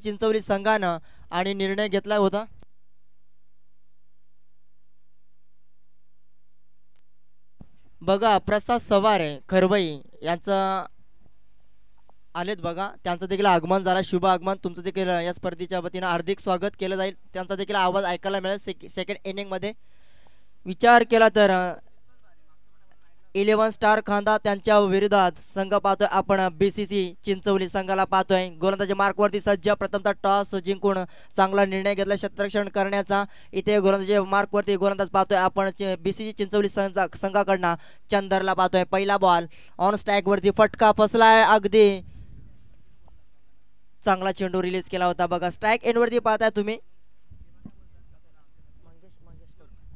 चिंचवली संघानं आणि निर्णय घेतला होता। बघा प्रसाद सवारे खरवई यांचं आलेत बघा, त्यांचं देखील आगमन झालं। शुभ आगमन तुमचं देखील या स्पर्धेच्या वतीनं हार्दिक स्वागत केलं जाईल। त्यांचा देखील आवाज ऐकायला मिळेल सेकंड इनिंग मध्ये। विचार केला तर 11 स्टार खांदा त्यांच्या विरोधात संघ पाहतोय आपण बीसीसी चिंचवली संघाला पाहतोय। गोलंदाजी मार्कवरती सज्ज, प्रथमतः टॉस जिंकून चांगला निर्णय घेतला क्षेत्ररक्षण करण्याचा। इथे गोलंदाजी मार्कवरती गोलंदाज पाहतोय आपण बीसीसी चिंचवली संघाकडनं चंदरला पाहतोय। पहिला बॉल ऑन स्ट्राइक वरती फटका फसलाय, अगदी चांगला चेंडू रिलीज केला होता बघा। स्ट्राइक एंड वरती पाहताय तुम्ही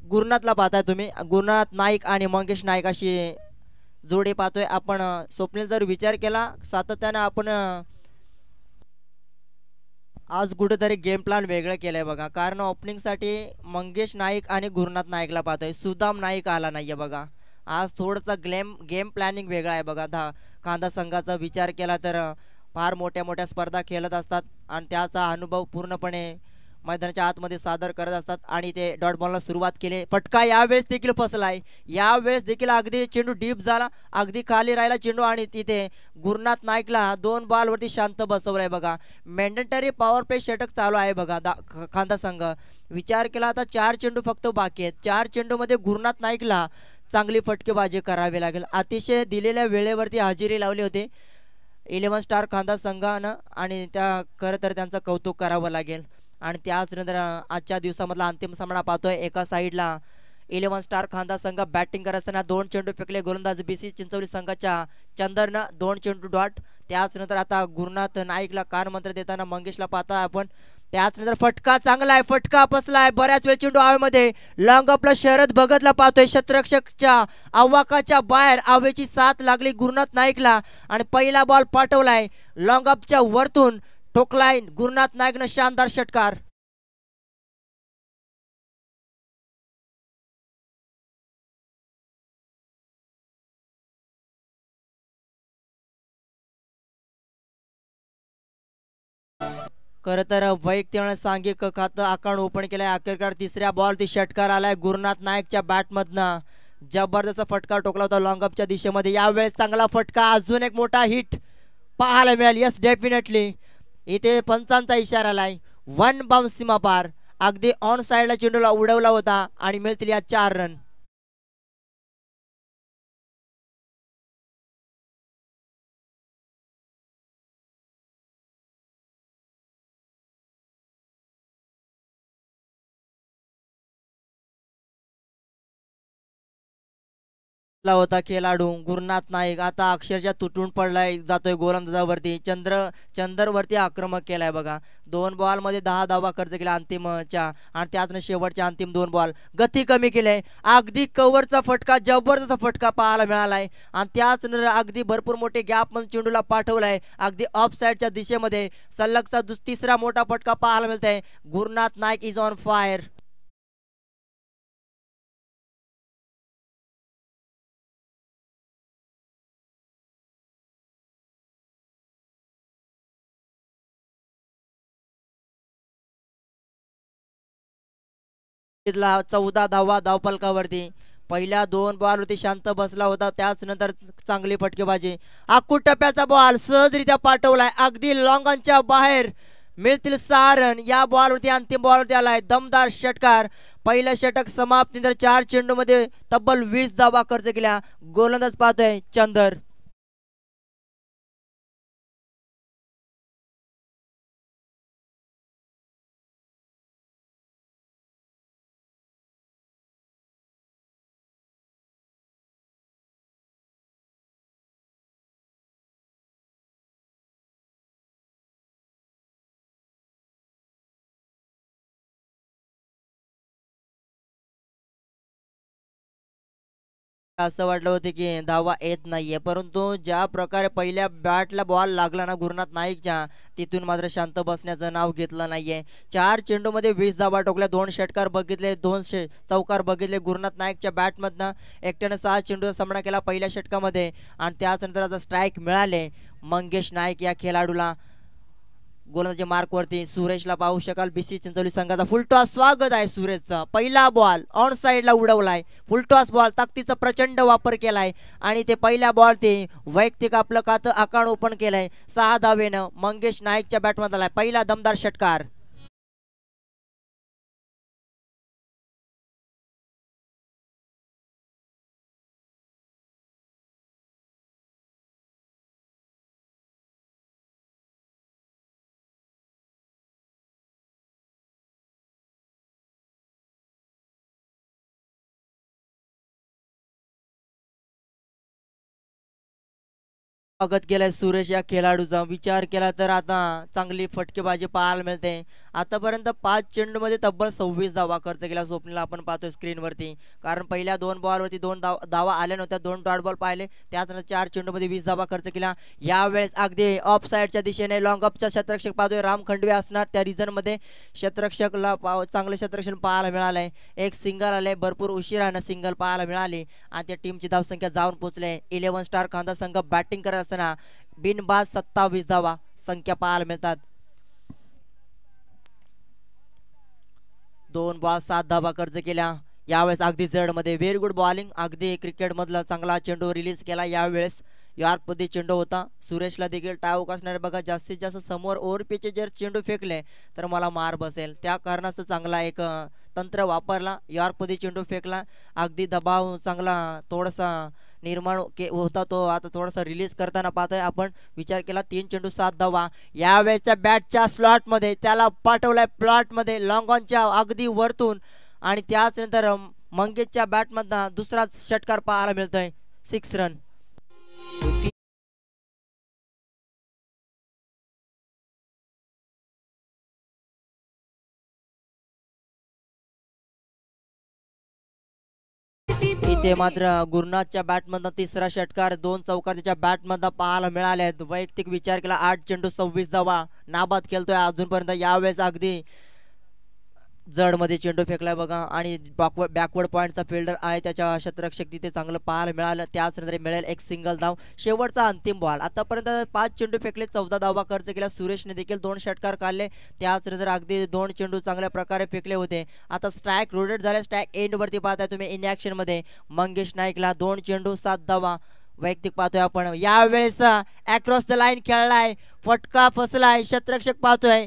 गुरुनाथला पाहताय तुम्ही, गुरुनाथ नाईक आणि मंगेश नाईक अशी जोडी पाहतोय आपण। स्वप्नील जर विचार केला सातत्याने आपण आज कुठेतरी गेम प्लॅन वेगळं केलंय बघा, कारण ओपनिंग साठी मंगेश नाईक आणि गुरुनाथ नाईकला पाहतोय, सुदाम नाईक आला नाहीये बघा। आज थोडंसं गेम प्लॅनिंग वेगळा आहे बघा। खांदा संघाचा विचार केला तर फार मोठ्या मोठ्या स्पर्धा खेळत असतात आणि त्याचा अनुभव पूर्णपणे मैदानाच्या आतमध्ये सादर करत असतात। आणि ते डॉट बॉलला सुरुवात केली, फटका यावेळेस देखील फसलाय, यावेळेस देखील अगदी चेंडू डीप झाला, अगदी खाली राहिला चेंडू आणि तिथे गुरुनाथ नाईकला 2 बॉल वरती शांत बसवलाय बघा। मॅन्डेटरी पॉवर प्ले षटक चालू आहे बघा खांदा संघ। विचार केला आता 4 चेंडू फक्त बाकी आहेत, 4 चेंडू मध्ये गुरुनाथ नाईकला चांगली फटकेबाजी करावी लागेल। अतिशय दिलेल्या वेळेवरती हजेरी लावली होती 11 स्टार खांदा संघानं आणि त्या खरं तर त्यांचं कौतुक करावं लागेल। आणि त्याच नंतर आजच्या दिवसामधला अंतिम सामना पाहतोय। एका साईडला 11 स्टार खांदा संघ बॅटिंग करत असताना 2 चेंडू फेकले गोलंदाज बीसी चिंचवली संघाच्या चंदरनं 2 चेंडू डॉट। त्याच नंतर आता गुरुनाथ नाईकला कान मंत्र देताना मंगेशला पाहता आपण। त्याच नंतर फटका चांगला आहे, फटका फसलाय, बऱ्याच वेळ चेंडू हवेमध्ये लॉंग अपला शरद भगतला पाहतोय, क्षेत्ररक्षकच्या आवाकाच्या बाहेर हवेची साथ लागली गुरुनाथ नाईकला आणि पहिला बॉल पाठवलाय लॉंग अपच्या वरतून, ठोकलाय गुरुनाथ नाईकनं शानदार षटकार। खरं तर वैयक्तिक सांघिक खातं अकाउंट ओपन केलंय अखेरकार। तिसऱ्या बॉल ती षटकार आलाय गुरुनाथ नाईकच्या बॅटमधनं, जबरदस्त फटका टोकला होता लॉंग अपच्या दिशेमध्ये। यावेळेस चांगला फटका, अजून एक मोठा हिट पाहायला मिळेल। यस डेफिनेटली इथे पंचांचा इशारा आलाय, 1 बाउन्स सीमा पार, अगदी ऑन साइडला चेंडूला उडवला होता आणि मिळतील या 4 रन। होता खेळाडू गुरुनाथ नाईक आता अक्षरशः तुटून पडलाय, जातोय गोलंदाजावरती, चंदर वरती आक्रमक केलाय बघा। 2 बॉल मध्ये 10 धावा खर्च केला अंतिमच्या आणि त्यातनं शेवटच्या अंतिम 2 बॉल गती कमी केले, अगदी कव्हरचा फटका, जबरदस्त फटका पाहायला मिळालाय आणि त्याच अगदी भरपूर मोठे गॅप मध्ये चेंडूला पाठवलाय अगदी ऑफ साइडच्या दिशेमध्ये। सलगचा तिसरा मोठा फटका पाहायला मिळतोय, Gurunath Naik is on fire. ला 14 धावा धावफलकावरती, पहिल्या 2 बॉल वरती शांत बसला होता, त्याच नंतर चांगली फटकेबाजी, आखूड टप्प्याचा बॉल सहजरित्या पाठवलाय अगदी लॉंगनच्या बाहेर, मिळतील 6 रन। या बॉल वरती अंतिम बॉल वरती आलाय दमदार षटकार, पहिलं षटक समाप्त। नंतर 4 चेंडू मध्ये तब्बल 20 धावा खर्च केल्या, गोलंदाज पाहतोय चंदर। असं वाटलं होतं की धावा येत नाहीये, परंतु ज्या प्रकारे पहिल्या बॅटला बॉल लागला ना गुरुनाथ नाईकच्या, तिथून मात्र शांत बसण्याचं नाव घेतलं नाहीये। 4 चेंडू मध्ये 20 धावा ठोकल्या, 2 षटकार बघितले, 2 चौकार बघितले गुरुनाथ नाईकच्या बॅटमधनं। एकट्यानं 6 चेंडूचा सामना केला पहिल्या षटकामध्ये आणि त्यानंतर आता स्ट्राइक मिळाले मंगेश नाईक या खेळाडूला। गोलंदाजी मार्क वरती सुरेशला पाहू शकाल बीसी चिंचोली संघाचा फुलटॉस स्वागत आहे सुरेशचा पहिला बॉल ऑन साइडला उडवलाय फुलटॉस बॉल ताकदीचा प्रचंड वापर केलाय आणि ते पहिल्या बॉल ते वैयक्तिक आपलं खातं अकाउंट ओपन केलंय 6 धावेनं मंगेश नाईकच्या बॅटमध्ये आलाय पहिला दमदार षटकार स्वागत केलंय सुरेश या खेळाडूचा विचार केला तर आता चांगली फटकेबाजी पाहायला मिळते आतापर्यंत 5 चेंडूमध्ये तब्बल 26 धावा खर्च केला स्वप्नीला आपण पाहतोय स्क्रीनवरती कारण पहिल्या 2 बॉलवरती 2 धावा आल्या नव्हत्या 2 डॉट बॉल पाहिले त्यानंतर 4 चेंडूमध्ये 20 धावा खर्च केला यावेळेस अगदी ऑफ साइडच्या दिशेने लॉंग अपचा क्षेत्ररक्षक पाहतोय राम खंडवे असणार त्या रिझन मध्ये क्षेत्ररक्षकला चांगले क्षेत्ररक्षण पाहायला मिळालंय एक सिंगल आले भरपूर उशिरानं सिंगल पाहायला मिळाली आणि त्या टीमची धावसंख्या जाऊन पोहोचले 11 स्टार खांदा संघ बॅटिंग करत असताना बिनबाद 27 धावा संख्या पाहायला मिळतात 2 बॉल 7 धावा खर्च केल्या यावेळेस अगदी जड मध्ये व्हेरी गुड बॉलिंग अगदी क्रिकेट मधला चांगला चेंडू रिलीज केला यावेळेस यॉर्क मध्ये चेंडू होता सुरेशला देखील टाळूक असणारे बघा जास्तीत जास्त समोर ओव्हर पिचचे जर चेंडू फेकले तर मला मार बसेल त्या कारणास्तव चांगला एक तंत्र वापरला यॉर्क मध्ये चेंडू फेकला अगदी दबाव चांगला थोडासा निर्माण होता तो आता थोडासा रिलीज करताना पाहतोय आपण विचार केला 3 चेंडू 7 धावा यावेळेच्या बॅटच्या स्लॉट मध्ये त्याला पाठवलाय प्लॉट मध्ये लॉंग ऑनच्या अगदी वरतून आणि त्याच नंतर मंगेशच्या बॅट मधला दुसरा षटकार पाहायला मिळतोय 6 रन इथे मात्र गुरुनाथच्या बॅटमधनं तिसरा षटकार 2 चौकार त्याच्या बॅटमधनं पाहायला मिळाले वैयक्तिक विचार केला 8 चेंडू 26 धावा नाबाद खेळतोय अजूनपर्यंत यावेळेस अगदी जड मध्ये चेंडू फेकलाय बघा आणि बॅकवर्ड पॉइंटचा फिल्डर आहे त्याच्या क्षेत्ररक्षक तिथे चांगलं पाहायला मिळालं त्याच नंतर मिळेल एक सिंगल धाव शेवटचा अंतिम बॉल आतापर्यंत 5 चेंडू फेकले 14 धावा खर्च केला सुरेशने देखील 2 षटकार काढले त्याच नंतर अगदी 2 चेंडू चांगल्या प्रकारे फेकले होते आता स्ट्राईक रोटेट झाले स्ट्राईक एंड वरती पाहताय तुम्ही इन ऍक्शन मध्ये मंगेश नाईकला 2 चेंडू 7 धावा वैयक्तिक पाहतोय आपण यावेळेस अक्रॉस द लाईन खेळलाय फटका फसलाय क्षेत्ररक्षक पाहतोय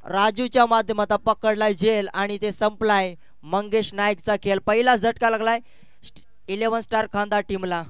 राजूच्या माध्यमात पकडलाय झेल आणि ते संपलाय मंगेश नाईकचा खेळ पहिला झटका लागलाय 11 स्टार खांदा टीमला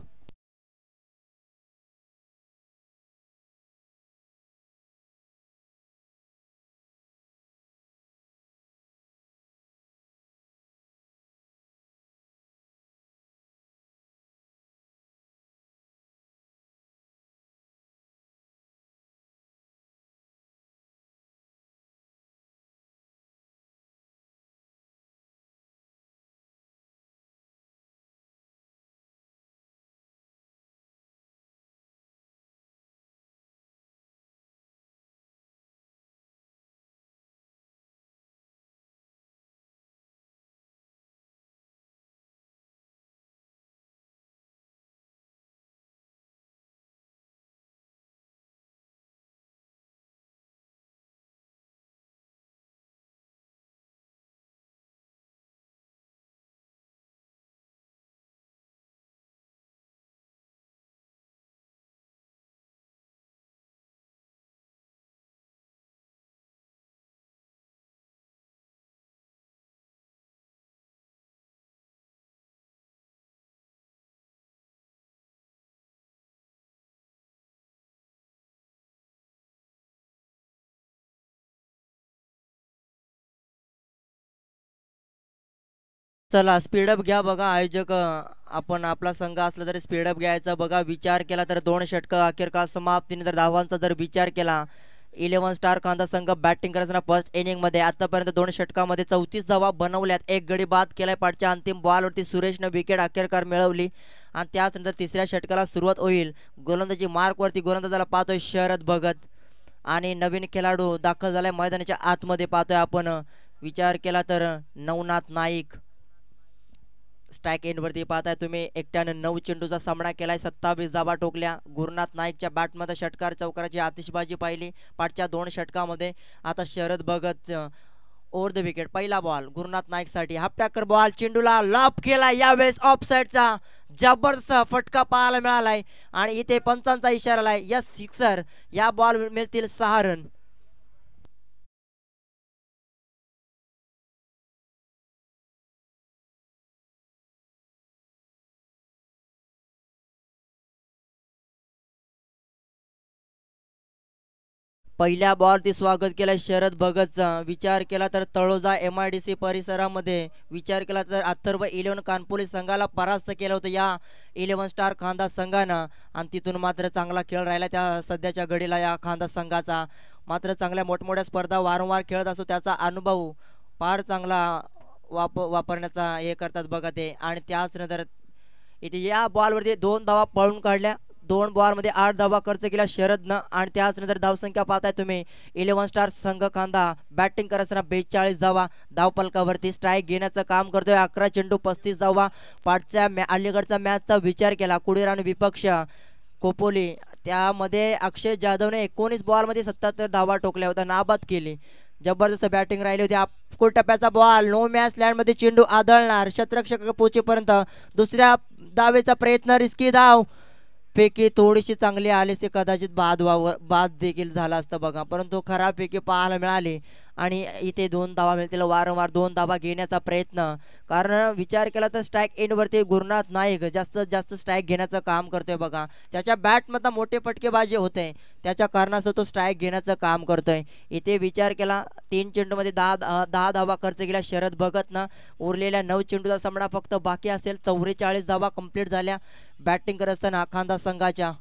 चला स्पीडअप घ्या बघा आयोजक आपण आपला संघ असला तरी स्पीडअप घ्यायचा बघा विचार केला तर 2 षटक अखेरकार समाप्तीने तर धावांचा जर विचार केला 11 स्टार कांदा संघ बॅटिंग करताना फर्स्ट इनिंग मध्ये आतापर्यंत 2 षटकामध्ये 34 धावा बनवल्यात एक गडी बाद केलाय पाठच्या अंतिम बॉलवरती सुरेशने विकेट अखेरकार मिळवली आणि त्यानंतर तिसऱ्या षटकाला सुरुवात होईल गोलंदाजी मार्क वरती गोलंदाजाला पाहतोय शरद भगत आणि नवीन खेळाडू दाखल झालाय मैदानाच्या आतमध्ये पाहतोय आपण विचार केला तर नवनाथ नाईक स्ट्राईक एंडवरती पाहताय तुम्ही एकट्यानं 9 चेंडूचा सामना केलाय, 27 धावा ठोकल्या. गुरुनाथ नाईकच्या बॅटमध्ये षटकार चौकाराची आतिषबाजी पाहिली पाठच्या 2 षटकामध्ये. आता Sharad Bhagat over the wicket, पहिला बॉल गुरुनाथ नाईकसाठी, हाफ टॅकर बॉल, चेंडूला लॉब केला, यावेळेस ऑफ साईडचा जबरदस्त फटका पाहायला मिळालाय आणि इथे पंचांचा इशारा आलाय, यस सिक्सर. या बॉल मिळतील 6 रन. पहिल्या बॉलवरती स्वागत केलं शरद भगतचा. विचार केला तर तळोजा MIDC परिसरामध्ये, विचार केला तर अथर्व 11 कानपुली संघाला परास्त केलं होतं या 11 स्टार खांदा संघानं, आणि तिथून मात्र चांगला खेळ राहिला त्या सध्याच्या घडीला या खांदा संघाचा. मात्र चांगल्या मोठमोठ्या स्पर्धा वारंवार खेळत असतो, त्याचा अनुभव फार चांगला वापरण्याचा हे करतात बघा ते. आणि त्याच नंतर इथे या बॉलवरती 2 धावा पळून काढल्या, 2 बॉलमध्ये 8 धावा खर्च केल्या शरदनं. आणि त्याच नंतर धावसंख्या पाहताय तुम्ही, 11 स्टार संघ खांदा बॅटिंग करत असताना 42 धावा धावपलकावरती. स्ट्राईक घेण्याचं काम करतोय, 11 चेंडू 35 धावा. पाठच्या अलीकडचा मॅचचा विचार केला कुडीर आणि विपक्ष कोपोली, त्यामध्ये अक्षय जाधवने 19 बॉलमध्ये 77 धावा ठोकल्या होत्या, नाबाद केली. जबरदस्त बॅटिंग राहिली होती. आपको टप्प्याचा बॉल, नो मॅच लँडमध्ये चेंडू आदळणार, शतरक्षक पोहोचेपर्यंत दुसऱ्या धावेचा प्रयत्न, रिस्की धाव, पैकी थोडीशी चांगली आली ते कदाचित बाद देखील झाला असतं बघा, परंतु खराबपैकी पाहायला मिळाली. आणि इथे 2 धावा मिळतील, वारंवार 2 धावा घेण्याचा प्रयत्न. कारण विचार केला तर स्ट्राईक एंडवरती गुरुनाथ नाईक जास्तीत जास्त स्ट्राईक घेण्याचं काम करतोय बघा, त्याच्या बॅटमधनं मोठे फटकेबाजी होते, त्याच्या कारणास्तव तो स्ट्राईक घेण्याचं काम करतोय. इथे विचार केला 3 चेंडूमध्ये 10 धावा खर्च केल्या शरद भगतनं. उरलेल्या 9 चेंडूचा सामना फक्त बाकी असेल, 44 धावा कंप्लीट झाल्या बॅटिंग करत असताना खांदा संघाच्या.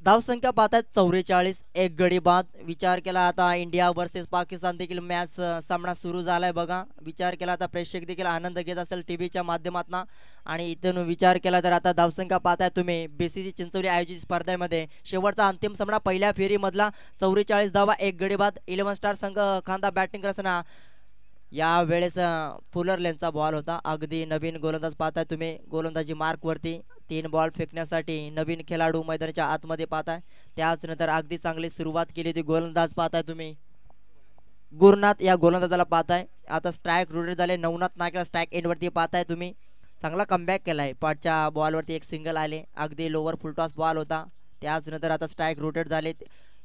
धावसंख्या पाहतात 44, एक गडी बाद. विचार केला आता इंडिया वर्सेस पाकिस्तान देखील मॅच सामना सुरू झालाय बघा. विचार केला आता प्रेक्षक देखील आनंद घेत असेल टीव्हीच्या माध्यमातून. आणि इथून विचार केला तर आता धावसंख्या पाहताय तुम्ही, BCC चिंचोली आयोजित स्पर्धेमध्ये शेवटचा अंतिम सामना पहिल्या फेरीमधला, 44 धावा एक गडी बाद. 11 स्टार संघ खांदा बॅटिंग करताना या वेळेस फुलर लेनचा बॉल होता. अगदी नवीन गोलंदाज पाहताय तुम्ही, गोलंदाजी मार्कवरती 3 बॉल फेकण्यासाठी नवीन खेळाडू मैदानाच्या आतमध्ये पाहताय. त्याच नंतर अगदी चांगली सुरुवात केली होती, गोलंदाज पाहताय तुम्ही गुरुनाथ या गोलंदाजाला पाहताय. आता स्ट्राईक रोटेट झाले, नवनाथ नाईकला स्ट्राईक एंडवरती पाहताय तुम्ही. चांगला कमबॅक केलाय, पाठच्या बॉलवरती एक सिंगल आले, अगदी लोअर फुलटॉस बॉल होता. त्याच नंतर आता स्ट्राईक रोटेट झाले,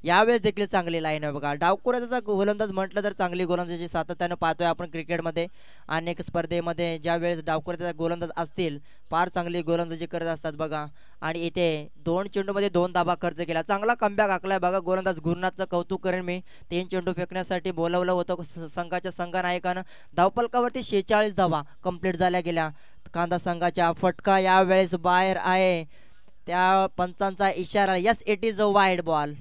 यावेळेस देखील चांगली लाईन आहे बघा. डावखुऱ्याचा गोलंदाज म्हटलं तर चांगली गोलंदाजी सातत्यानं पाहतोय आपण क्रिकेटमध्ये. अनेक स्पर्धेमध्ये ज्या वेळेस डावखुऱ्याचा गोलंदाज असतील, फार चांगली गोलंदाजी करत असतात बघा. आणि इथे 2 चेंडूमध्ये 2 धावा खर्च केला, चांगला कमबॅक आखलाय बघा गोलंदाज गुरुनाथचं कौतुक करेन मी. 3 चेंडू फेकण्यासाठी बोलवलं होतं संघाच्या संघनायकानं. धावपलकावरती 46 धावा कंप्लीट झाल्या गेल्या कांदा संघाच्या. फटका यावेळेस बाहेर आहे, त्या पंचांचा इशारा, yes it is a wide ball.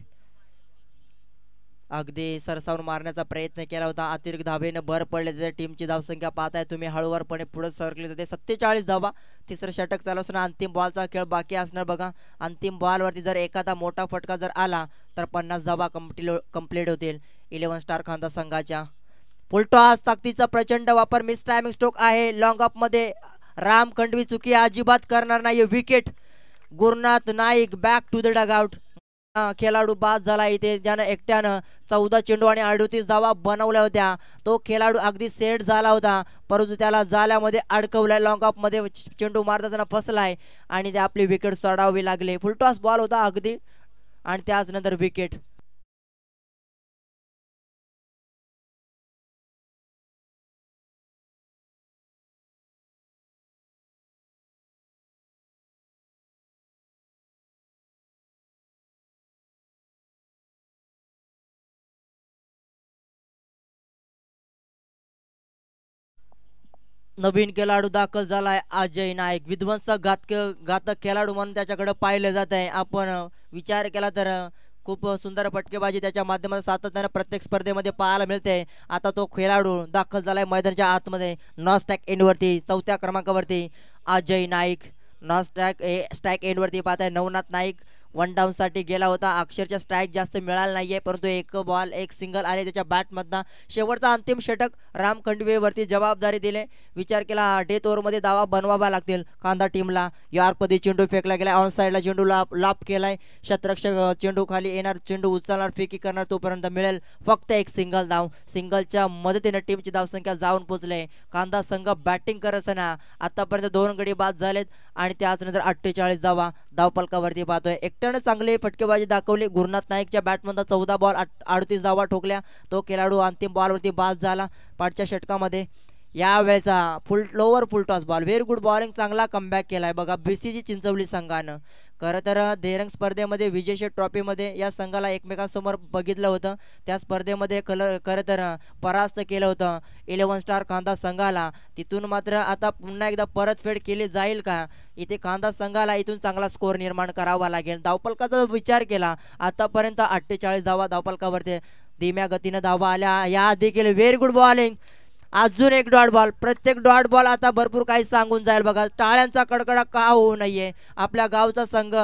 अगदी सरसावून मारण्याचा प्रयत्न केला होता, अतिरिक्त धावेने भर पडले. त्याच्या टीमची धावसंख्या पाहताय तुम्ही, हळूवारपणे पुढे सरकली जाते, 47 धावा. तिसरं षटक चालू असताना अंतिम बॉलचा खेळ बाकी असणार बघा. अंतिम बॉलवरती जर एखादा मोठा फटका जर आला तर 50 धावा कंप्लीट होतील 11 स्टार खांदा संघाच्या. फुलटॉस ताकदीचा प्रचंड वापर, मिस टायमिंग स्ट्रोक आहे लॉंग ऑफ मध्ये. राम खंडवी चुकी अजिबात करणार नाही, wicket. Gurunath Naik back to the dugout. खेळाडू बाद झाला इथे, ज्यानं एकट्यानं 14 चेंडू आणि 38 धावा बनवल्या होत्या. तो खेळाडू अगदी सेट झाला होता, परंतु त्याला जाल्यामध्ये अडकवलाय, लॉंग ऑफ मध्ये चेंडू मारताना फसलाय आणि ते आपली विकेट सोडावी लागली. फुलटॉस बॉल होता अगदी, आणि त्याच नंतर विकेट. नवीन खेळाडू दाखल झालाय अजय नाईक, विध्वंसक घातक खेळाडू म्हणून त्याच्याकडे पाहिलं जात आहे. आपण विचार केला तर खूप सुंदर फटकेबाजी त्याच्या माध्यमातून सातत्याने प्रत्येक स्पर्धेमध्ये पाहायला मिळते. आता तो खेळाडू दाखल झालाय मैदानाच्या आतमध्ये. नॉस्टॅक एंडवरती चौथ्या क्रमांकावरती अजय नाईक. स्ट्राईक एंडवरती पाहताय नवनाथ नाईक. वन डाऊन साठी गेला होता. अक्षरच्या स्ट्राईक जास्त मिळाला नाहीये, परंतु एक बॉल एक सिंगल आले त्याच्या बॅटमधनं. शेवटचा अंतिम षटक राम खंडवेवरती जबाबदारी दिले. विचार केला डेथ ओव्हरमध्ये धावा बनवाव्या लागतील कांदा टीमला. यॉर्कमध्ये चेंडू फेकला गेला, ऑन साईडला चेंडू लाप केलाय. शतरक्षक चेंडू खाली येणार, चेंडू उचलणार, फेकी करणार, तोपर्यंत मिळेल फक्त एक सिंगल धाव. सिंगलच्या मदतीने टीमची धावसंख्या जाऊन पोहोचले. कांदा संघ बॅटिंग करत असताना आतापर्यंत 2 गडी बाद झालेत आणि त्याचनंतर 48 धावा धावपलकावरती पाहतोय. एकट्यानं चांगली फटकेबाजी दाखवली. गुरुनाथ नाईकच्या बॅटमधून 14 बॉल 38 धावा ठोकल्या. तो खेळाडू अंतिम बॉलवरती बाद झाला पाठच्या षटकामध्ये. यावेळेचा lower full toss ball, very good bowling, चांगला कमबॅक केलाय बघा बीसीजी चिंचवली संघानं. खरं तर देरंग स्पर्धेमध्ये विजेशेठ ट्रॉफीमध्ये या संघाला एकमेकांसमोर बघितलं होतं. त्या स्पर्धेमध्ये खरं तर परास्त केलं होतं 11 स्टार कांदा संघाला. तिथून मात्र आता पुन्हा एकदा परतफेड केली जाईल का? इथे कांदा संघाला इथून चांगला स्कोअर निर्माण करावा लागेल. धावपलकाचा विचार केला आतापर्यंत 48 धावा धावपलकावरती धीम्या गतीनं धावा आल्या. या देखील व्हेरी गुड बॉलिंग. अजून एक डॉट बॉल. प्रत्येक डॉट बॉल आता भरपूर काही सांगून जाईल बघा. टाळ्यांचा कडकडा का होऊ नये. आपल्या गावचा संघ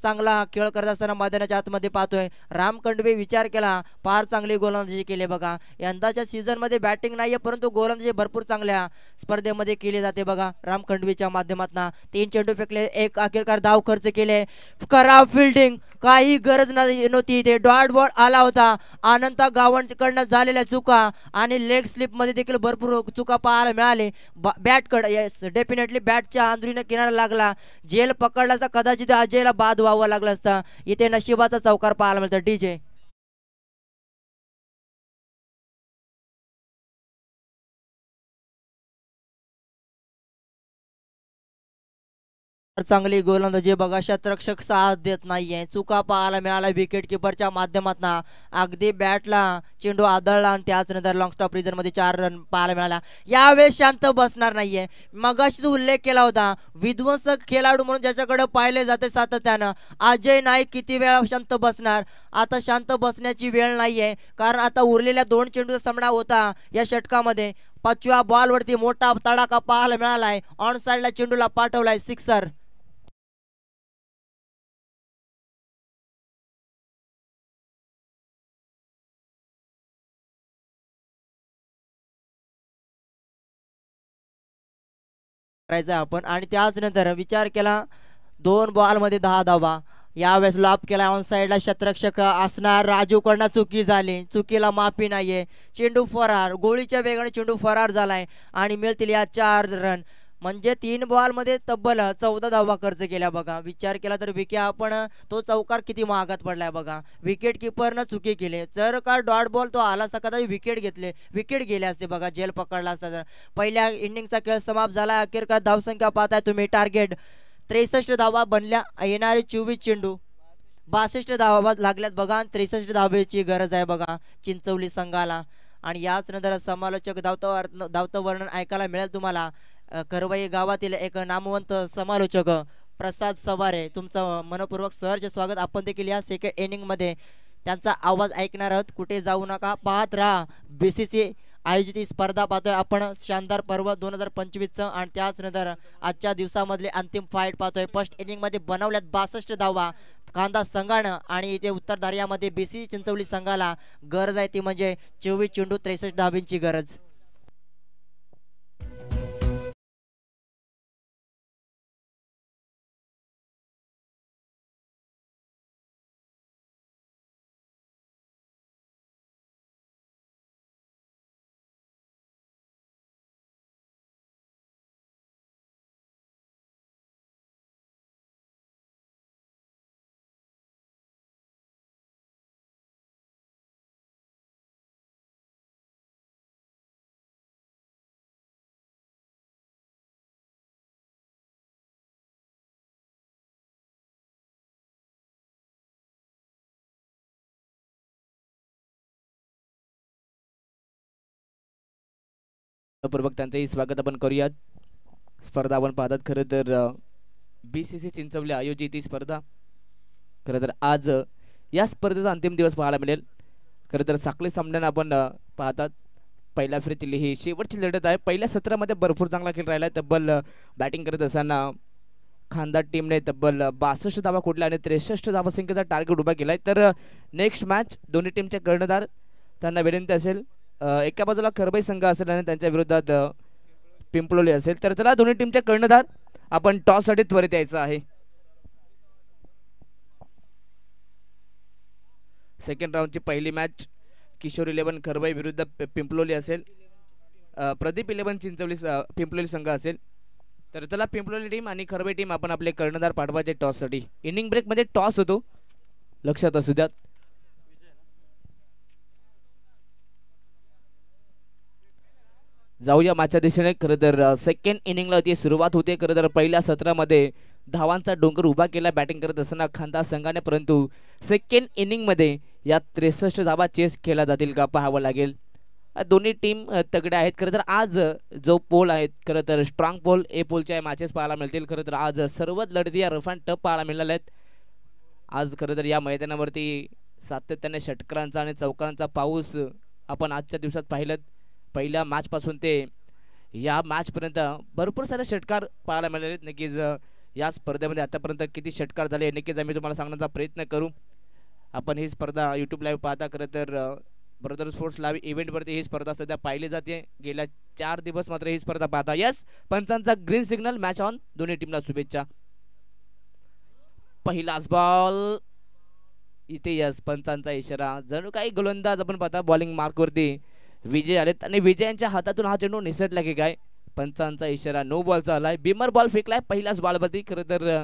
चांगला खेळ करत असताना मैदानाच्या आतमध्ये पाहतोय. राम खंडवे विचार केला, फार चांगली गोलंदाजी केली बघा. यंदाच्या सीझन मध्ये बॅटिंग नाहीये, परंतु गोलंदाजी भरपूर चांगल्या स्पर्धेमध्ये केली जाते बघा राम खंडवेच्या माध्यमातून. 3 चेंडू फेकले, एक अखेरकार धाव खर्च केले. करा फिल्डिंग, काही गरज नव्हती. इथे डॉट बॉल आला होता. अनंत गावंडकडनं झालेल्या चुका आणि लेग स्लिप मध्ये देखील भरपूर चुका पाहायला मिळाले. बॅटकडे येस डेफिनेटली बॅटच्या अंदरीने किनारा लागला. जेल पकडला कदाचित अजयला बाद व्हावं लागलं असतं. इथे नशिबाचा चौकार पाहायला मिळतं. डीजे चांगली गोलंदाजी बघा. शतरक्षक साथ देत नाहीये. चुका पाहायला मिळाला विकेट किपरच्या माध्यमातून. अगदी बॅटला चेंडू आदळला आणि त्याच नंतर लॉंग स्टॉप रिझन मध्ये 4 रन पाहायला मिळाला. यावेळेस शांत बसणार नाहीये. मगाशीच उल्लेख केला होता विध्वंसक खेळाडू म्हणून ज्याच्याकडे पाहिले जाते सातत्यानं. अजय नाईक किती वेळा शांत बसणार? आता शांत बसण्याची वेळ नाहीये, कारण आता उरलेल्या 2 चेंडूचा सामना होता या षटकामध्ये. 5व्या बॉलवरती मोठा तडाखा पाहायला मिळालाय. ऑन साइडला चेंडूला पाठवलाय सिक्सर. करायचा आपण आणि त्याच नंतर विचार केला 2 बॉल मध्ये 10 धावा. यावेळेस लॉप केला ऑन साइडला शतरक्षक असणार. राजूकडनं चुकी झाली, चुकीला माफी नाहीये. चेंडू फरार, गोळीच्या वेगाने चेंडू फरार झालाय आणि मिळतील या 4 रन. म्हणजे 3 बॉल मध्ये तब्बल 14 धावा खर्च केल्या बघा. विचार केला तर विके आपण तो चौकार किती महागात पडलाय बघा. विकेट किपरनं चुकी केली. जर का डॉट बॉल तो आला असता कदाचित विकेट गेले असते बघा. जेल पकडला असता तर. पहिल्या इनिंगचा खेळ समाप्त झाला. अखेरकार धावसंख्या पाहताय तुम्ही. टार्गेट 63 धावा बनल्या. येणारे 24 चेंडू 62 धावा लागल्यात बघा. 63 धावेची गरज आहे बघा चिंचवली संघाला. आणि याच नंतर समालोचक धावतं वर्णन ऐकायला मिळेल तुम्हाला. करवई गावातील एक नामवंत समालोचक प्रसाद सवारे, तुमचं मनपूर्वक सहर्ष स्वागत. आपण देखील या सेकंड इनिंग मध्ये त्यांचा आवाज ऐकणार आहोत. कुठे जाऊ नका, पाहत राहा बीसीसी आयोजित ही स्पर्धा. पाहतोय आपण शानदार पर्व 2025 चं. आणि त्याच नंतर आजच्या दिवसामधले अंतिम फाईट पाहतोय. फर्स्ट इनिंग मध्ये बनवल्यात 62 धावा कांदा संघानं आणि इथे उत्तर दर्यामध्ये बीसीसी चिंचवली संघाला गरज आहे ती म्हणजे 24 चेंडू 63 धावींची गरज. पूर्वक त्यांचंही स्वागत आपण करूयात. स्पर्धा आपण पाहतात खरं तर BCC चिंचवली आयोजित ही स्पर्धा. खरं तर आज या स्पर्धेचा अंतिम दिवस पाहायला मिळेल. खरं तर साखळी सामन्यानं आपण पाहतात पहिल्या फेरीतील ही शेवटची लढत आहे. पहिल्या सत्रामध्ये भरपूर चांगला खेळ राहिला. तब्बल बॅटिंग करत असताना खानदार टीमने तब्बल 62 धावा कोटल्या आणि 63 धावसंख्येचा टार्गेट उभा केलाय. तर नेक्स्ट मॅच दोन्ही टीमचे कर्णधार त्यांना विनंती असेल एका बाजूला खरबई संघ असेल आणि त्यांच्या विरोधात पिंपलोली असेल. तर चला दोन्ही टीमचे कर्णधार आपण टॉस साठी त्वरित यायचं आहे. सेकंड राऊंडची पहिली मॅच किशोर 11 खरबई विरुद्ध पिंपलोली असेल. प्रदीप 11 चिंचवली पिंपलोली संघ असेल. तर चला पिंपलोली टीम आणि खरबई टीम आपण आपले कर्णधार पाठवायचे टॉस साठी. इनिंग ब्रेक मध्ये टॉस होतो लक्षात असू द्यात. जाऊया मॅचच्या दिशेने. खरं तर सेकंड इनिंगला ती सुरुवात होते. खरं तर पहिल्या सत्रामध्ये धावांचा डोंगर उभा केला बॅटिंग करत असताना खानदार संघाने, परंतु सेकंड इनिंग मध्ये या 63 धावा चेस केल्या जातील का पाहावं लागेल. दोन्ही टीम तगड्या आहेत. खरं तर आज जो पोल आहेत खरं तर स्ट्रॉंग पोल ए पोलच्या मॅचेस पाहायला मिळतील. खरं तर आज सर्वच लढती या रफ अँड टफ पाहायला मिळाल्या आहेत. आज खरं तर या मैदानावरती सातत्याने षटकारांचा आणि चौकारांचा पाऊस आपण आजच्या दिवसात पाहिलं. पहिल्या मॅच पासून ते या मॅच पर्यंत भरपूर सारे षटकार पाहायला मिळाले. नक्कीच या स्पर्धेमध्ये आतापर्यंत किती षटकार झाले नक्कीच आम्ही तुम्हाला सांगण्याचा प्रयत्न करू. आपण ही स्पर्धा YouTube लाईव्ह पाहता. खरं तर ब्रदर स्पोर्ट्स लाईव्ह इव्हेंटवरती ही स्पर्धा सध्या पाहिली जाते. गेल्या 4 दिवस मात्र ही स्पर्धा पाहता. यस पंचांचा ग्रीन सिग्नल मॅच ऑन. दोन्ही टीमला शुभेच्छा. पहिलाच बॉल इथे यस पंचांचा इशारा. जणू काही गोलंदाज आपण पाहता बॉलिंग मार्कवरती विजय आलेत आणि विजयांच्या हातातून हा चेंडू निसटला की काय. पंचांचा इशारा नो बॉलचा आलाय. बिमर बॉल फेकलाय पहिल्याच बॉलवरती. खरं तर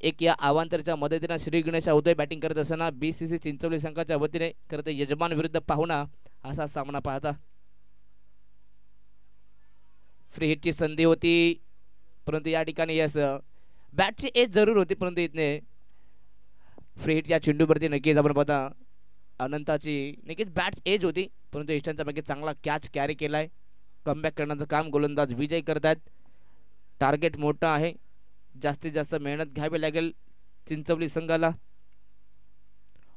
एक या अवांतरच्या मदतीने श्री गणेश होतोय बॅटिंग करत असताना BCC चिंचवली संघाच्या वतीने. खरं तर यजमान विरुद्ध पाहुणा असा सामना पाहता. फ्री हिटची संधी होती परंतु या ठिकाणी यस बॅटची एज जरूर होती परंतु इथने फ्री हिट या चेंडूवरती नक्कीच आपण पाहता अनंताची नक्कीच बॅट एज होती परंतु ईशांच्या पैकी चांगला कॅच कॅरी केलाय. कमबॅक करण्याचं काम गोलंदाज विजय करतात. टार्गेट मोठं आहे. जास्तीत जास्त मेहनत घ्यावी लागेल चिंचवली संघाला.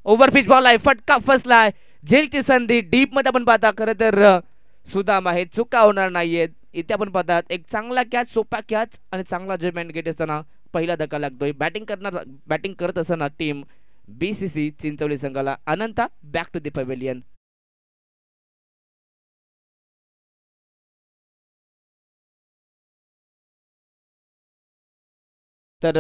ओव्हरपिच बॉल आहे. फटका फसलाय. झेलची संधी डीप मध्ये आपण पाहता. खरं तर सुदाम आहे. चुका होणार नाहीयेत. इथे आपण पाहतात एक चांगला कॅच सोपा कॅच आणि चांगला जजमेंट घेत असताना पहिला धक्का लागतोय. बॅटिंग करत असताना टीम BCC चिंचवली संघाला. अनंता बॅक टू द पवेलियन. तर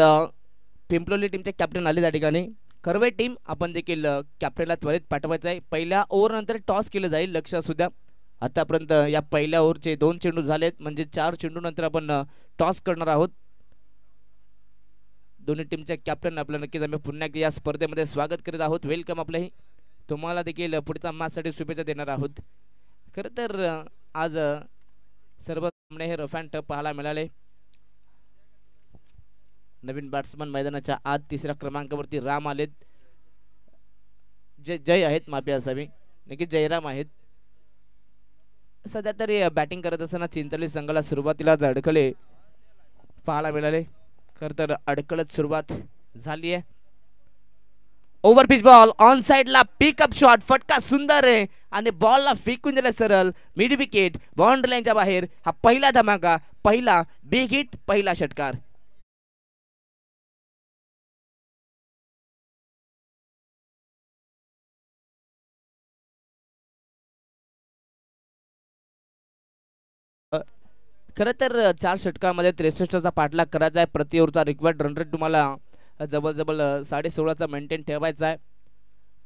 पिंपलोली टीमचे कॅप्टन आले त्या ठिकाणी. खरवे टीम आपण देखील कॅप्टनला त्वरित पाठवायचं आहे. पहिल्या ओव्हर नंतर टॉस केलं जाईल लक्ष असू द्या. आतापर्यंत या पहिल्या ओव्हरचे 2 चेंडू झालेत म्हणजे 4 चेंडू नंतर आपण टॉस करणार आहोत. दोन्ही टीमच्या कॅप्टन आपलं नक्कीच आम्ही पुन्हा एकदा या स्पर्धेमध्ये स्वागत करीत आहोत. वेलकम आपलंही. तुम्हाला देखील पुढच्या मॅचसाठी शुभेच्छा देणार आहोत. खरं तर आज सर्व सामने हे रफ अँड टफ पाहायला मिळाले. नवीन बॅट्समन मैदानाच्या आत 3ऱ्या क्रमांकावरती राम आलेत. जय आहेत माफी असावी नक्कीच जयराम आहेत. सध्या तरी बॅटिंग करत असताना चिंचवली संघाला सुरुवातीला अडकले पाहायला मिळाले. खरं तर अडकलत सुरुवात झाली आहे. ओव्हरपिच बॉल ऑन साइडला पिकअप शॉट. फटका सुंदर आहे आणि बॉलला फेकून दिला सरळ मिड विकेट बाउंड्री लाईनच्या बाहेर. हा पहिला धमाका पहिला बिग हिट पहिला षटकार. खरं तर 4 षटकामध्ये 63चा पाठलाग करायचा आहे. प्रति ओव्हरचा रिक्वायर्ड रन रेट तुम्हाला जवळजवळ 16.5चा मेंटेन ठेवायचा आहे.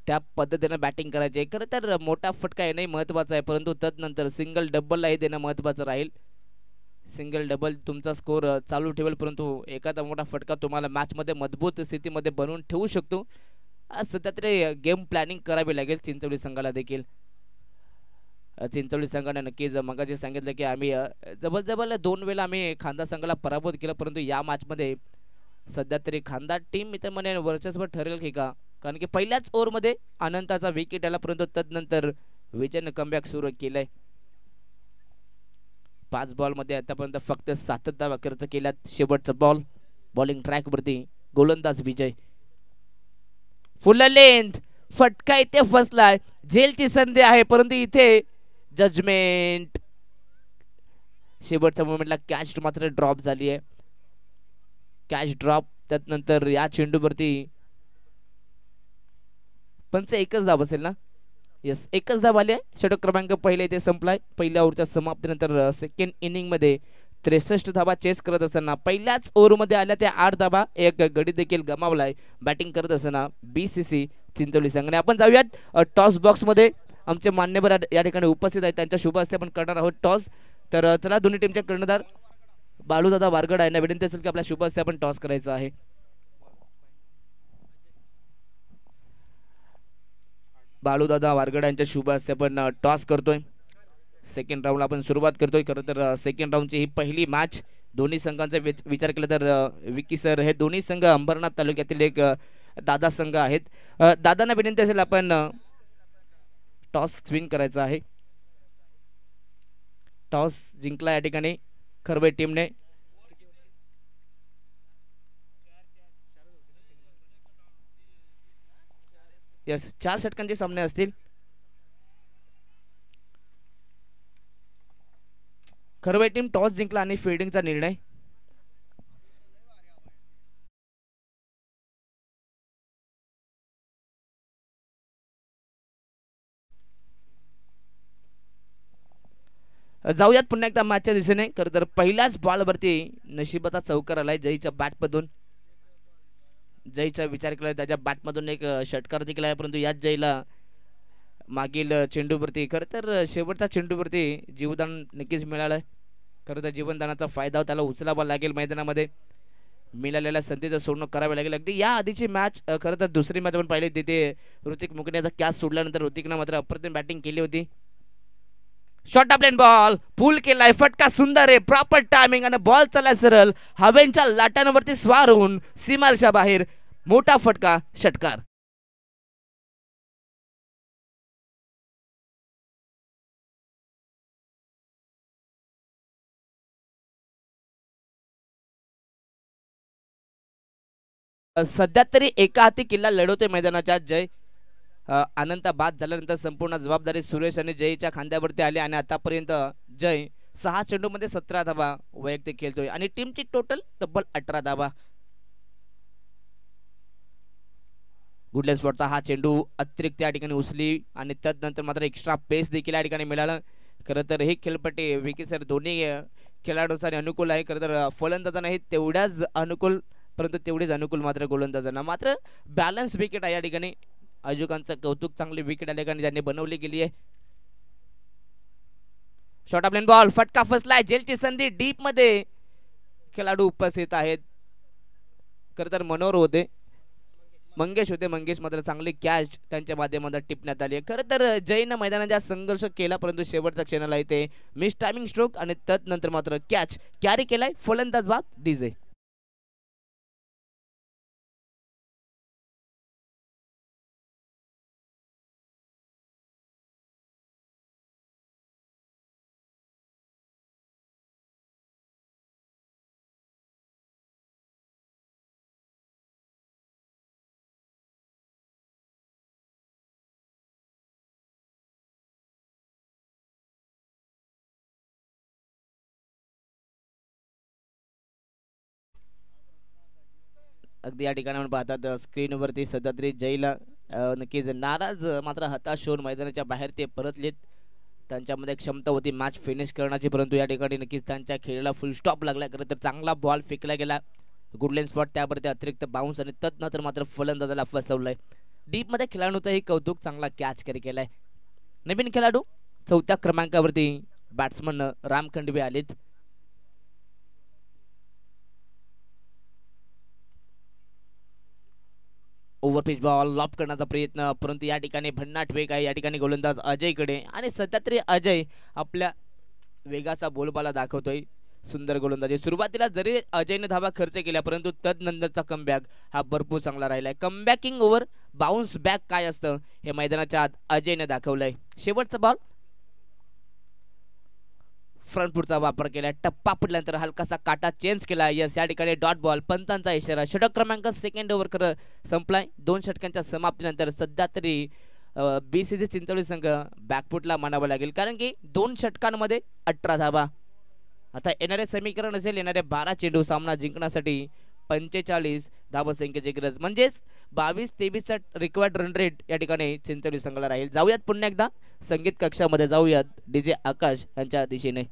त्या पद्धतीने बॅटिंग करायची आहे. खरं तर मोठा फटका येणंही महत्त्वाचं आहे परंतु तदनंतर सिंगल डबललाही देणं महत्त्वाचं राहील. सिंगल डबल तुमचा स्कोर चालू ठेवेल परंतु एखादा मोठा फटका तुम्हाला मॅचमध्ये मजबूत स्थितीमध्ये बनवून ठेवू शकतो. सध्या तरी गेम प्लॅनिंग करावी लागेल चिंचवली संघाला देखील. चिंचवली संघाने नक्कीच मगाशी सांगितलं की आम्ही जवळजवळ 2 वेळा आम्ही खानदार संघाला पराभूत केलं परंतु या मॅचमध्ये सध्या तरी खानदार टीम इथे म्हणे वर्चस्व ठरेल की का. कारण की पहिल्याच ओव्हरमध्ये अनंताचा विकेट आला परंतु तदनंतर विजयने कमबॅक सुरू केलंय. 5 बॉल मध्ये आतापर्यंत फक्त 7 धावा खर्च केल्यात. शेवटचा बॉल बॉलिंग ट्रॅक वरती गोलंदाज विजय. फुल लेंथ फटका इथे फसलाय. झेलची संधी आहे परंतु इथे जजमेंट. शेवटच्या मोमेंटला कॅच मात्र ड्रॉप झाली आहे. Catch drop. त्यानंतर या चेंडूवरती पंच एकच धाव असेल ना. यस, एकच धाव आली आहे. षटक क्रमांक पहिला इथे संपलाय. पहिल्या ओव्हरच्या समाप्तीनंतर सेकंड इनिंग मध्ये 63 धावा चेस करत असताना पहिल्याच ओव्हरमध्ये आल्या त्या 8 धावा, एक गडी देखील गमावलाय बॅटिंग करत असताना BCC चिंचोली संघाने. आपण जाऊयात टॉस बॉक्स मध्ये. आमचे मान्यवर या ठिकाणी उपस्थित आहेत. त्यांच्या शुभ हस्ते आपण करणार आहोत टॉस. तर चला दोन्ही टीमचे कर्णधार बाळूदादा वारगड यांना विनंती असेल की आपल्या शुभ हस्ते आपण टॉस करायचा आहे. बाळूदादा वारगड यांच्या शुभ हस्ते आपण टॉस करतोय. सेकंड राऊंडला आपण सुरुवात करतोय. खरं तर सेकंड राऊंडची ही पहिली मॅच. दोन्ही संघांचा विचार केला तर विकी सर हे दोन्ही संघ अंबरनाथ तालुक्यातील एक दादा संघ आहेत. दादांना विनंती असेल आपण टॉस स्विंग करायचा आहे. टॉस जिंकला या ठिकाणी खरबे टीमने. यस, 4 षटकांचे सामने असतील. खरबे टीम टॉस जिंकला आणि फिल्डिंगचा निर्णय. जाऊयात पुन्हा एकदा मॅचच्या दिशेने. खरं तर पहिल्याच बॉलवरती नशिबाचा चौकार आलाय जयच्या बॅटमधून. जयचा विचार केला त्याच्या बॅटमधून एक षटकार देखील आहे परंतु याच जयला मागील चेंडूवरती खरं तर शेवटच्या चेंडूवरती जीवदान नक्कीच मिळालंय. खरं तर जीवनदानाचा फायदा त्याला उचलावा लागेल. मैदानामध्ये मिळालेल्या संधीचं सोडणं करावे लागेल. अगदी या आधीची मॅच खरं तर दुसरी मॅच आपण पाहिली तिथे ऋतिक मुकण्याचा कॅच सोडल्यानंतर ऋतिकनं मात्र अप्रतिम बॅटिंग केली होती. शॉर्ट अप लेन बॉल पुल केलाय. फटका सुंदर आहे. प्रॉपर टायमिंग आणि बॉल चाललाय सरळ हवेच्या लाटांवरती स्वार होऊन सीमारेषा बाहेर. मोठा फटका, षटकार. सध्या तरी एका हाती किल्ला लढवतोय मैदानाच्या जय. अनंत बाद झाल्यानंतर संपूर्ण जबाबदारी सुरेश आणि जयच्या खांद्यावरती आली आणि आतापर्यंत जय 6 चेंडूमध्ये 17 धावा वैयक्तिक खेळतोय आणि टीमची टोटल तब्बल 18 धावा. गुडलेस स्पॉटचा हा चेंडू अतिरिक्त या ठिकाणी उचली आणि त्यानंतर मात्र एक्स्ट्रा पेस देखील या ठिकाणी मिळालं. खरं तर हे खेळपट्टी विकी सर दोन्ही खेळाडूंसाठी अनुकूल आहे. खरं तर फलंदाजांना हे तेवढ्याच अनुकूल परंतु तेवढेच अनुकूल मात्र गोलंदाजांना. मात्र बॅलन्स विकेट आहे या ठिकाणी. अजूकांचं कौतुक. चांगली विकेट आल्या ठिकाणी त्यांनी बनवली गेली आहे. शॉर्ट ऑफ लेन बॉल फटका फसलाय. जेलची संधी डीप मध्ये खेळाडू उपस्थित आहेत. खरं तर मनोहर होते मंगेश होते. मंगेश मात्र चांगली कॅच त्यांच्या माध्यमातून टिपण्यात आली. खरं तर जयनं मैदानाचा संघर्ष केला परंतु शेवटच्या क्षणाला इथे मिस टायमिंग स्ट्रोक आणि त्यानंतर मात्र कॅच कॅरी केलाय. फलंदाज बाद डीजे. अगदी या ठिकाणी आपण पाहतात स्क्रीनवरती सध्या तरी जयला नक्कीच नाराज मात्र हताश होऊन मैदानाच्या बाहेर ते परतलेत. त्यांच्यामध्ये क्षमता होती मॅच फिनिश करण्याची परंतु या ठिकाणी नक्कीच त्यांच्या खेळाला फुल स्टॉप लागला. खरं तर चांगला बॉल फेकला गेला गुडलेन स्पॉट त्यावरती अतिरिक्त बाउन्स आणि त्यानंतर मात्र फलंदाजाला फसवलंय. डीप मध्ये खेळाडूचाही कौतुक. चांगला कॅच कॅरी केलाय. नवीन खेळाडू 4थ्या क्रमांकावरती बॅट्समन राम खंडवे आलेत. ओव्हरपिच बॉल लॉप करण्याचा प्रयत्न परंतु या ठिकाणी भन्नाट वेग आहे या ठिकाणी गोलंदाज अजयकडे आणि सध्या तरी अजय आपल्या वेगाचा बोलबाला दाखवतोय. सुंदर गोलंदाजी. सुरुवातीला जरी अजयने धावा खर्च केल्या परंतु तदनंतरचा कमबॅक हा भरपूर चांगला राहिलाय. कमबॅकिंग ओव्हर बाउन्स बॅक काय असतं हे मैदानाच्या आत अजयने दाखवलंय. शेवटचा बॉल फ्रंट फूटचा वापर केला, टप्पा पडल्यानंतर हलकासा काटा चेंज केला. यस, या ठिकाणी डॉट बॉल, पंतांचा इशारा. षटक क्रमांक सेकंड ओव्हर संपलाय. 2 षटकांच्या समाप्तीनंतर सध्या तरी BCG चिंचोली संघ बॅकफुटला मानावं लागेल, कारण की 2 षटकांमध्ये 18 धावा. आता येणारे समीकरण असेल, येणारे 12 चेंडू सामना जिंकण्यासाठी 45 धावसंख्येची गरज, म्हणजेच 22-23चा रिक्वायर्ड रन रेट या ठिकाणी चिंचोली संघाला राहील. जाऊयात पुन्हा एकदा संगीत कक्षामध्ये, जाऊयात DJ आकाश यांच्या दिशेने.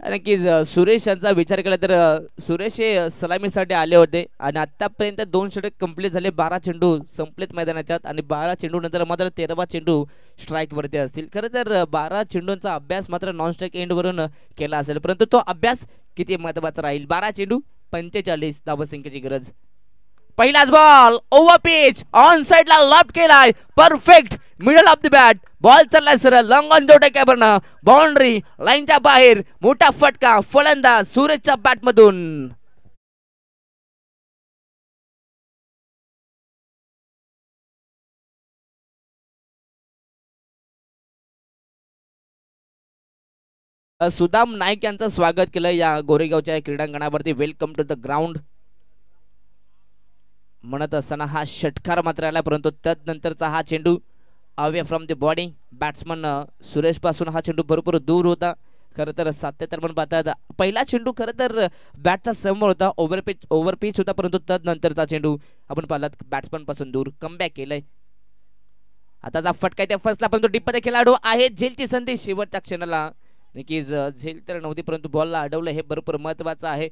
आणि की सुरेश यांचा विचार केला तर सुरेश हे सलामीसाठी आले होते आणि आतापर्यंत 2 षटक कंप्लीट झाले. 12 चेंडू संपलेत मैदानाच्यात आणि 12 चेंडू नंतर मात्र 13वा चेंडू स्ट्राईक वरती असतील. खरं तर 12 चेंडूंचा अभ्यास मात्र नॉन स्ट्राईक एंड वरून केला असेल, परंतु तो अभ्यास किती महत्वाचा राहील. 12 चेंडू 45 धावसंख्येची गरज. पहिलाच बॉल ओव्हर पिच ऑन साइडला लॉफ्ट केलाय, perfect middle of the bat. Ball चाललाय सरळ लॉंग ऑन जोटेक्यावरनं बाउंड्री लाईनच्या बाहेर. मोठा फटका फलंदाज सुरेशच्या बॅट मधून. सुदाम नाईक यांचं स्वागत केलं या गोरेगावच्या क्रीडांगणावरती. वेलकम टू द ग्राउंड म्हणत असताना हा षटकार मात्र आला, परंतु त्यानंतरचा हा चेंडू away from the body. Batsman Suresh पासून हा चेंडू भरपूर दूर होता. खरं तर 77 पण पाहतात. पहिला चेंडू खरं तर बॅटचा समोर होता, ओव्हर पिच होता, परंतु त्यानंतरचा चेंडू आपण पाहिलात बॅट्समन पासून दूर. कमबॅक केलंय. आताचा फटका त्या फसला, परंतु डिप्पा खेळाडू आहे. झेलची संधी शेवटच्या क्षणाला. नक्कीच झेल तर नव्हती, परंतु बॉलला अडवलं हे भरपूर महत्वाचं आहे.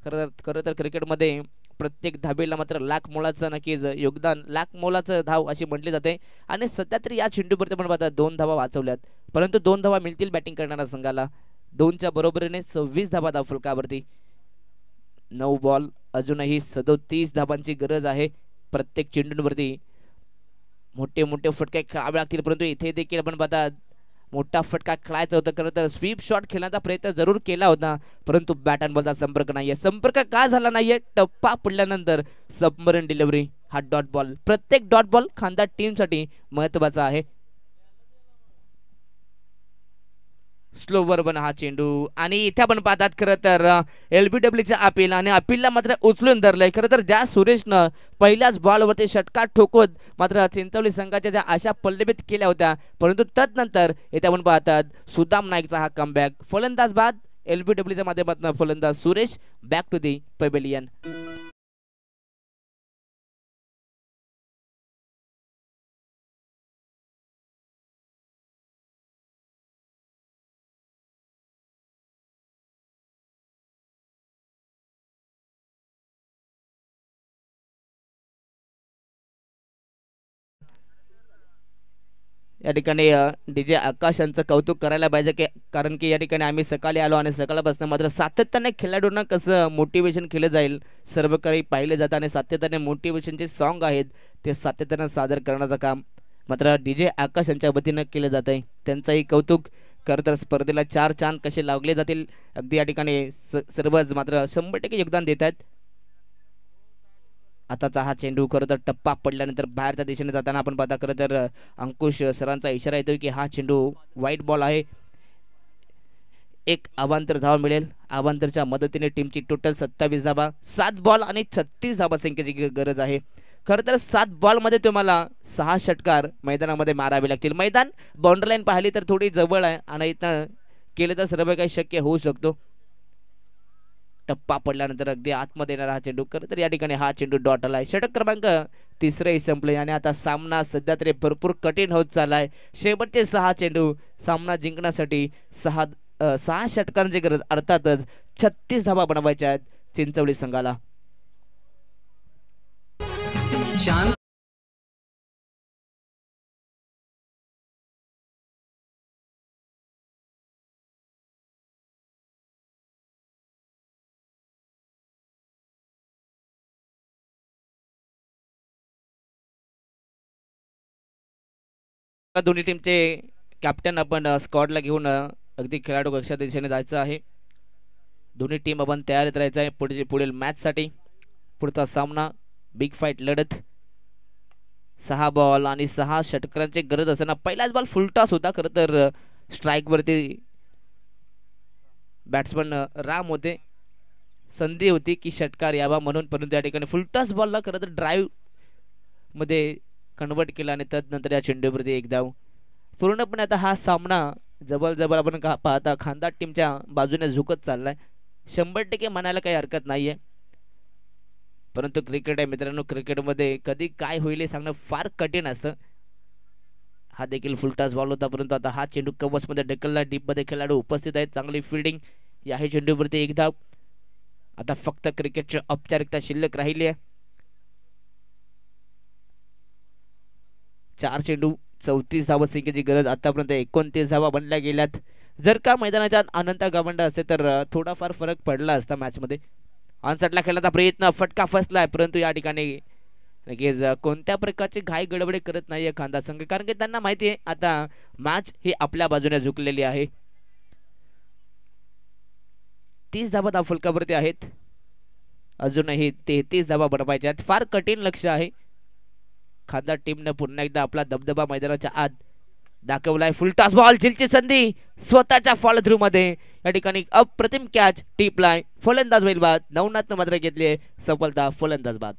खरं तर क्रिकेटमध्ये प्रत्येक धावेला मात्र लाख मोलाचं नक्कीच योगदान, लाख मोलाचं धाव अशी म्हटली जाते. आणि सध्या तरी या चेंडूवरती पण पाहता 2 धावा वाचवल्यात, परंतु 2 धावा मिळतील बॅटिंग करणाऱ्या संघाला. 2च्या बरोबरीने 26 धावा धावफलकावरती. 9 बॉल, अजूनही 37 धावांची गरज आहे. प्रत्येक चेंडूंवरती मोठे मोठे फटके खेळावे लागतील, परंतु इथे देखील आपण पाहतात मोठा फटका खेळायचा होता. खरं तर स्वीप शॉट खेळण्याचा प्रयत्न जरूर केला होता, परंतु बॅट अँड बॉलचा संपर्क नाहीये. संपर्क का झाला नाहीये? टप्पा पडल्यानंतर सबमरीन डिलिव्हरी हा डॉट बॉल. प्रत्येक डॉट बॉल खांदा टीमसाठी महत्वाचा आहे. स्लोवर बन हा चेंडू आणि इथे आपण पाहतात खरं तर LBWच्या अपील आणि अपीलला मात्र उचलून धरलंय. खरं तर ज्या सुरेशनं पहिल्याच बॉलवरती षटकार ठोकवत मात्र चिंचोली संघाच्या ज्या आशा पल्लवित केल्या होत्या, परंतु तदनंतर इथे आपण पाहतात सुदाम नाईकचा हा कमबॅक. फलंदाज बाद LBWच्या माध्यमातून फलंदाज Suresh back to the pavilion. या ठिकाणी DJ आकाश यांचं कौतुक करायला पाहिजे की, कारण की या ठिकाणी आम्ही सकाळी आलो आणि सकाळपासून मात्र सातत्याने खेळाडूंना कसं मोटिवेशन केलं जाईल सर्व काही पाहिले जातं आणि सातत्याने मोटिवेशनचे सॉन्ग आहेत ते सातत्याने सादर करण्याचं काम मात्र DJ आकाश यांच्या वतीनं केलं जात आहे. त्यांचंही कौतुक. खरं तर स्पर्धेला 4 चांद कसे लावले जातील अगदी या ठिकाणी सर्वच मात्र 100% योगदान देत आहेत. आताचा हा चेंडू खरं तर टप्पा पडल्यानंतर बाहेरच्या दिशेने जाताना आपण पाहता खरं तर अंकुश सरांचा इशारा येतोय की हा चेंडू वाईट बॉल आहे. एक अवांतर धाव मिळेल. अवांतरच्या मदतीने टीमची टोटल 27 धावा, 7 बॉल आणि 36 धावा संख्येची गरज आहे. खरं तर 7 बॉलमध्ये तुम्हाला 6 षटकार मैदानामध्ये मारावे लागतील. मैदान बाउंड्री लाईन पाहिली तर थोडी जवळ आहे आणि इथं केलं तर सर्व काही शक्य होऊ शकतो. टप्पा पडल्यानंतर अगदी आतमध्ये येणारा हा चेंडू तर या ठिकाणी हा चेंडू डॉट आलाय. षटक क्रमांक तिसरंही संपले आणि आता सामना सध्या तरी भरपूर कठीण होत चाललाय. शेवटचे 6 चेंडू सामना जिंकण्यासाठी 6 षटकांची गरज, अर्थातच 36 धावा बनवायच्या आहेत चिंचवली संघाला. दोन्ही टीमचे कॅप्टन आपण स्क्वॉडला घेऊन अगदी खेळाडू कक्षा दिशेने जायचं आहे. दोन्ही टीम आपण तयारीत राहायचं आहे पुढील मॅचसाठी. पुढचा सामना बिग फाईट लढत. 6 बॉल आणि 6 षटकांची गरज असताना पहिलाच बॉल फुलटॉस होता. खरं तर स्ट्राईक वरती बॅट्समन राम होते. संधी होती की षटकार यावा म्हणून, परंतु या ठिकाणी फुलटॉस बॉलला खरं तर ड्राईव्ह मध्ये कन्वर्ट केला आणि त्यानंतर या चेंडूवरती एक धाव. पूर्णपणे आता हा सामना जवळ आपण पाहता खानदार टीमच्या बाजूने झुकत चाललाय. 100% म्हणायला काही हरकत नाहीये, परंतु क्रिकेट आहे मित्रांनो. क्रिकेटमध्ये कधी काय होईल हे सांगणं फार कठीण असतं. हा देखील फुलटॉस बॉल होता, परंतु आता हा चेंडू कव्हर्समध्ये ढकलला. डीपमध्ये खेळाडू उपस्थित आहेत. चांगली फिल्डिंग याही चेंडूवरती एक धाव. आता फक्त क्रिकेटची औपचारिकता शिल्लक राहिली आहे. 4 चेंडू 34 धावा संख्येची गरज. आतापर्यंत 29 धावा बनल्या गेल्यात. जर का मैदानाच्या अनंत गावंड असते तर थोडाफार फरक पडला असता मॅचमध्ये. ऑनसाइडला खेळण्याचा प्रयत्न, फटका फसलाय, परंतु या ठिकाणी कोणत्या प्रकारची घाई गडबडी करत नाहीये खानदार संघ, कारण की त्यांना माहिती आहे आता मॅच ही आपल्या बाजूने झुकलेली आहे. 30 धावा धावफलकावरती आहेत. अजूनही 33 धावा बनवायच्या आहेत. फार कठीण लक्ष्य आहे. खानदार टीमने पुन्हा एकदा आपला दबदबा मैदानाच्या आत दाखवलाय. फुलटॉस बॉल, झिलची संधी स्वतःच्या फॉलो थ्रू मध्ये. या ठिकाणी अप्रतिम कॅच, टीपलाय, फलंदाज होईल बाद. नवनाथनं मात्र घेतली आहे सफलता, फलंदाज बाद.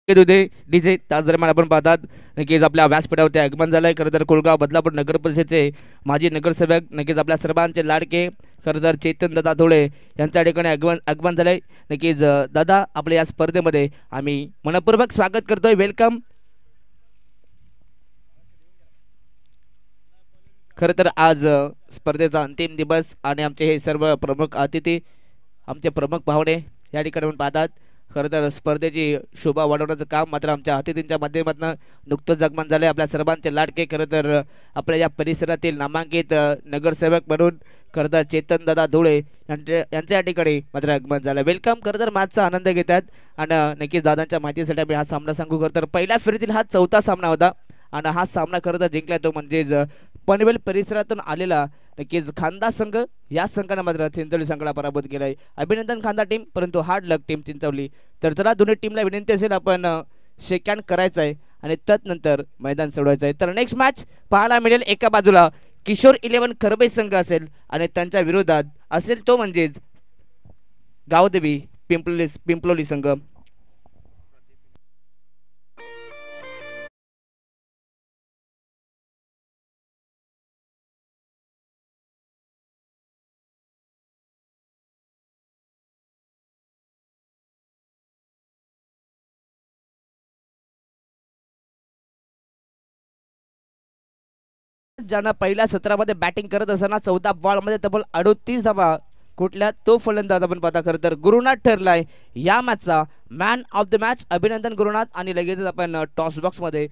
डीजे तास दरम्यान आपण पाहतात नक्कीच आपल्या व्यासपीठावरती आगमन झालंय. खरं तर कोळगाव बदलापूर नगर परिषदेचे माजी नगरसेवक, नक्कीच आपल्या सर्वांचे लाडके खरं तर चेतन दादा धोळे यांच्या ठिकाणी आगमन झालंय. नक्कीच दादा आपल्या या स्पर्धेमध्ये आम्ही मनपूर्वक स्वागत करतोय. वेलकम. खरं तर आज स्पर्धेचा अंतिम दिवस आणि आमचे हे सर्व प्रमुख अतिथी, आमचे प्रमुख पाहुणे या ठिकाणी आपण पाहतात. खरं तर स्पर्धेची शोभा वाढवण्याचं काम मात्र आमच्या अतिथींच्या माध्यमातून नुकतंच आगमन झालंय. आपल्या सर्वांचे लाडके खरं तर आपल्या या परिसरातील नामांकित नगरसेवक म्हणून खरं तर चेतन दादा धुळे यांच्या या ठिकाणी मात्र आगमन झालं. वेलकम. खरं तर मॅचचा आनंद घेतात आणि नक्कीच दादांच्या माहितीसाठी आम्ही हा सामना सांगू. खरं तर पहिल्या फेरीतील हा 4था सामना होता आणि हा सामना खरं तर जिंकला तो म्हणजेच पनवेल परिसरातून आलेला नक्कीच खानदार संघ या संघाने मात्र चिंचवली संघाला पराभूत केलाय. अभिनंदन खानदार टीम, परंतु हार्ड लक टीम चिंचवली. तर चला दोन्ही टीमला विनंती असेल आपण शेक हँड करायचं आहे आणि त्यानंतर मैदान सोडवायचं आहे. तर नेक्स्ट मॅच पाहायला मिळेल. एका बाजूला किशोर 11 खरबई संघ असेल आणि त्यांच्या विरोधात असेल तो म्हणजेच गावदेवी पिंपलोली संघ. ज्यांना पहिल्या सत्रामध्ये बॅटिंग करत असताना 14 बॉलमध्ये तब्बल 38 धावा कुठल्या तो फलंदाज आपण पाहता. खरं तर गुरुनाथ ठरलाय या मॅचचा मॅन ऑफ द मॅच. अभिनंदन गुरुनाथ. आणि लगेचच आपण टॉस बॉक्स मध्ये